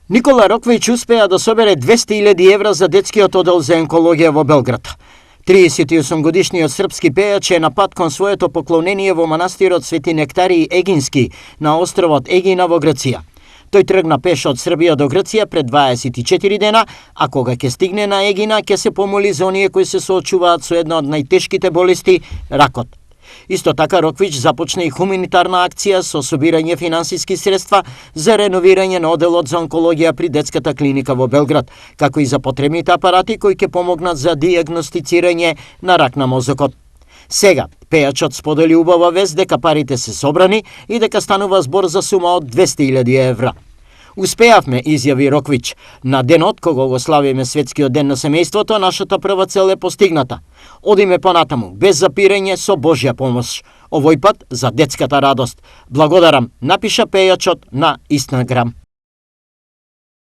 Никола Роквиќ успеа да собере 200.000 евра за детскиот одел за онкологија во Белград. 38-годишниот српски пејач е на пат кон своето поклонение во манастирот Свети Нектарии Егински на островот Егина во Грција. Тој тргна пеш од Србија до Грција пред 24 дена, а кога ќе стигне на Егина ќе се помоли за оние кои се соочуваат со една од најтешките болести – ракот. Исто така Роквиќ започна и хуманитарна акција со собирање финансиски средства за реновирање на оделот за онкологија при детската клиника во Белград, како и за потребните апарати кои ќе помогнат за дијагностицирање на рак на мозокот. Сега, пејачот сподели убава вест дека парите се собрани и дека станува збор за сума од 200.000 евра. Успеавме, изјави Роквиќ. На денот кога го славиме Светскиот ден на семејството, нашата прва цел е постигната. Одиме понатаму, без запирање, со Божја помош. Овој пат за детската радост. Благодарам, напиша пејачот на Инстаграм.